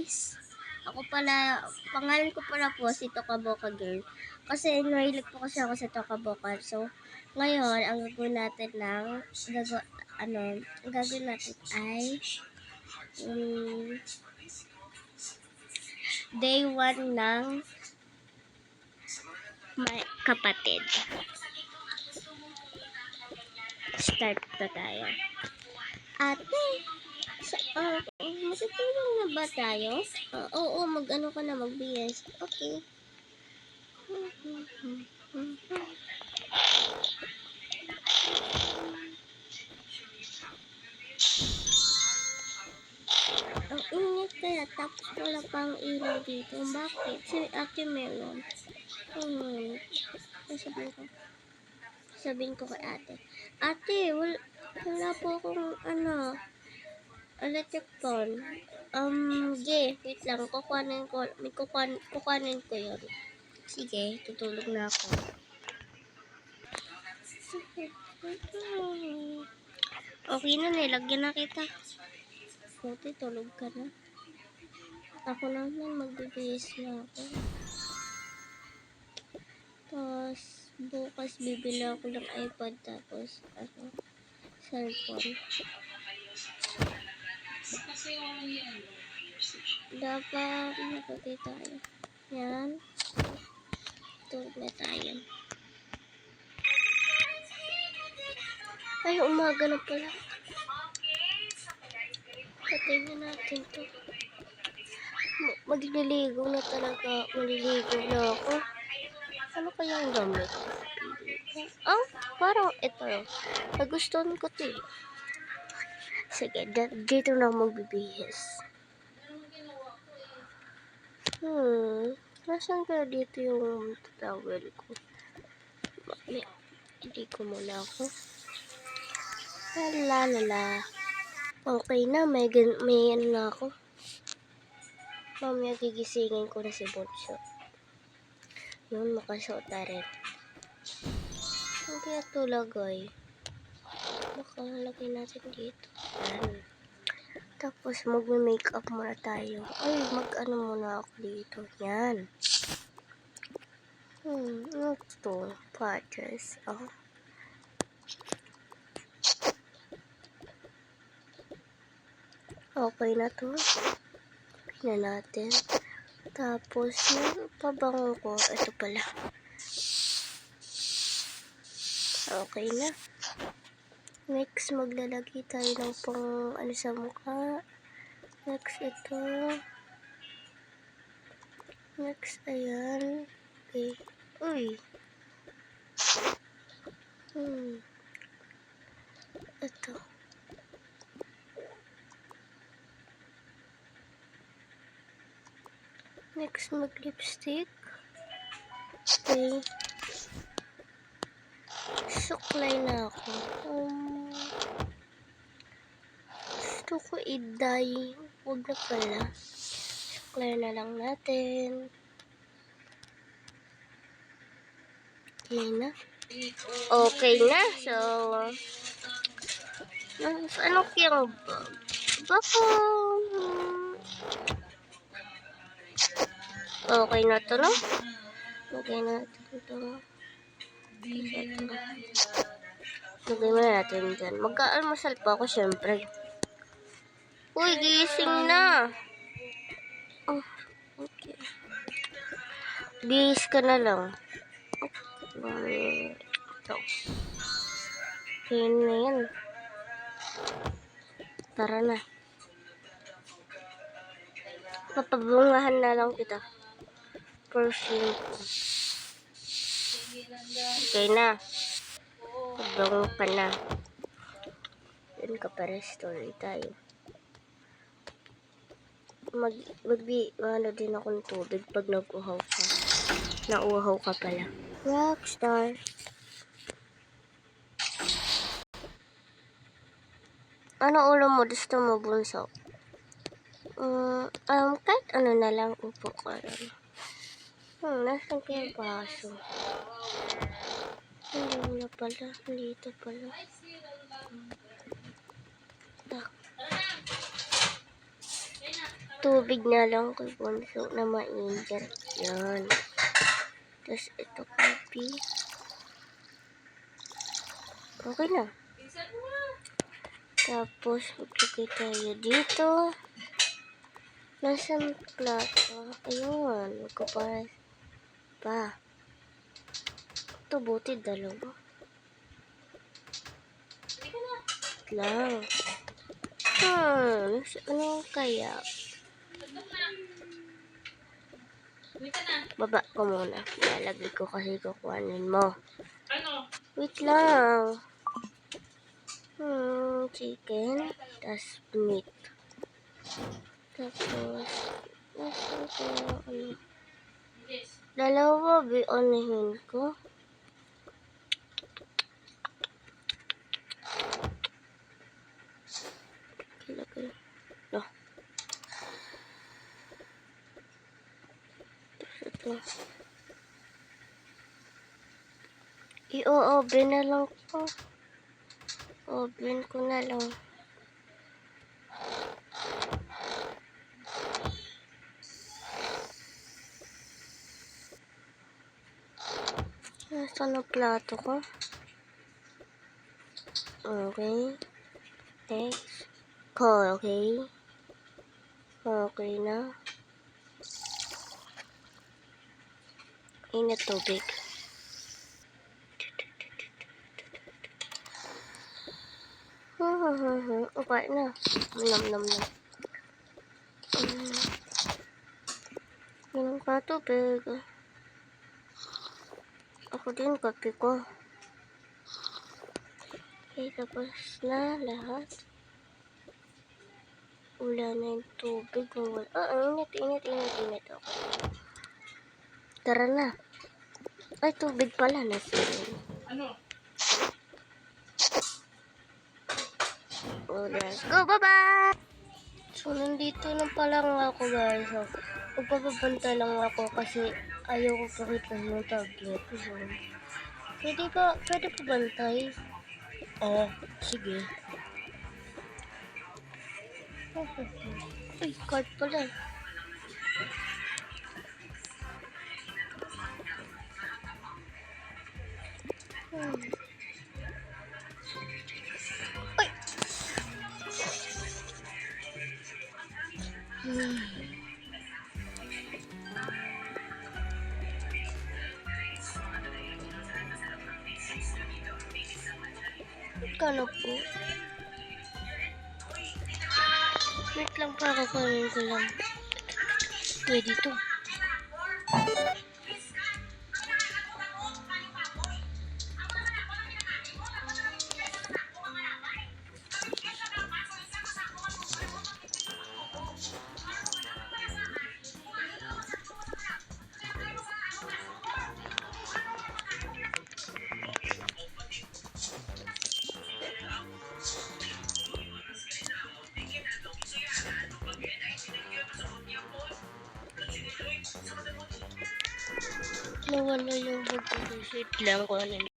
guys. Ako pala, pangalan ko pala po si Tokaboka Girl. Kasi nahilig po kasi ako sa Tokaboka. So, ngayon, ang gagawin natin ay day 1 ng may kapatid. Start na tayo. Ate, matutulong na ba tayo? Oo, mag-ano ka na, mag-BS. Okay. Ang init kaya, tapos wala pang ilaw dito. Bakit? Si Ate Melon. Sabihin ko kay ate. Ate, wala po akong electric phone. Wait lang, kukuhanin ko yun. Sige, tutulog na ako. Okay na, nilagyan na kita. Buti, tulog ka na. Ako naman, magbibihis na ako. Tapos, bukas bibili ako ng iPad, tapos, cellphone. Dapat, nakati tayo. Yan. Tulog na tayo. Ay, umaga na pala. Patayin na natin to. Magliligo na talaga. Maliligo na ako. Ano kayang gamit? Parang ito. Nagustuhan ko ito eh. Sige, dito na magbibihis. Nasaan kaya dito yung towel ko? Hindi ko muna ako. Lalala. Okay na, may ano na ako. Mamaya gigisingin ko na si Bonso. Yun, makasuot na rin. Ang kaya ito lagay? Baka lagay natin dito. Yan. Tapos mag-makeup muna tayo. Ay, mag-ano muna ako dito. Yan. Ano ito? Patches. Okay na to. Okay na natin. Tapos, yung pabango ko, ito pala. Okay na. Next, maglalagay tayo ng pang sa mukha. Next, ito. Next, ayan. Okay. Uy. Ito. Next, mag-lipstick. Okay. Suklay na ako. Gusto ko i-dye. Huwag na pala. Suklay na lang natin. Okay na. Okay na. So, ano kaya ba? Baka, okay na to, no? Okay na ito. Lagay mo natin dyan. Magka-almusal pa ako, syempre. Uy, gising na. Okay. Bihis ka na lang. Ito. Okay na yan. Tara na. Mapabungahan na lang kita. Perfume. Okay na. Pabango ka na. Yan ka para story tayo. Ano din ako ng tubig pag nag-uhaw ka. Nauhaw ka pala. Rockstar. Ano ulo mo? Gusto mo, Bunso? Kahit ano na lang, upo ka lang. Nasaan kaya baso? Hindi mo na pala. Dito pala. tubig na lang kay Bunso na mainit. Yan. Tapos ito coffee. Okay na. Tapos maglagay tayo dito. Nasaan plato? Ayun. Magkaparas pa. Ito buti dalawa. Lang. Ano kaya? Baba ko muna. Lalagay ko kasi kukuhanin mo. Ano? Wait lang. Chicken. Tapos meat. Tapos, nasaan kaya ano? Dalawa, onihin ko. Ilagay. No. Ito. I-oven na lang ko. Oven ko na lang. Nasaan ang plato ko? Okay. Next. Okay. Okay na. Init tubig. Okay na. Nam. Yung pa tubig. Ako din kape ko. Okay, tapos na lahat. Wala na yung tubig. Init. Okay. Tara na. Ay, tubig pala. Nasin. Ano? Oh, let's go. Bye-bye! So, nandito na pala ako, guys. So, magpapabanta lang ako kasi ayaw ko pakita yung tablet. So, pwede pa bantay? Oo, sige. Ay, card pala. Ay! Kano po? Wait lang para kunin ko lang. Pwede to. Nawala yung bag ko. Wait lang ko ano.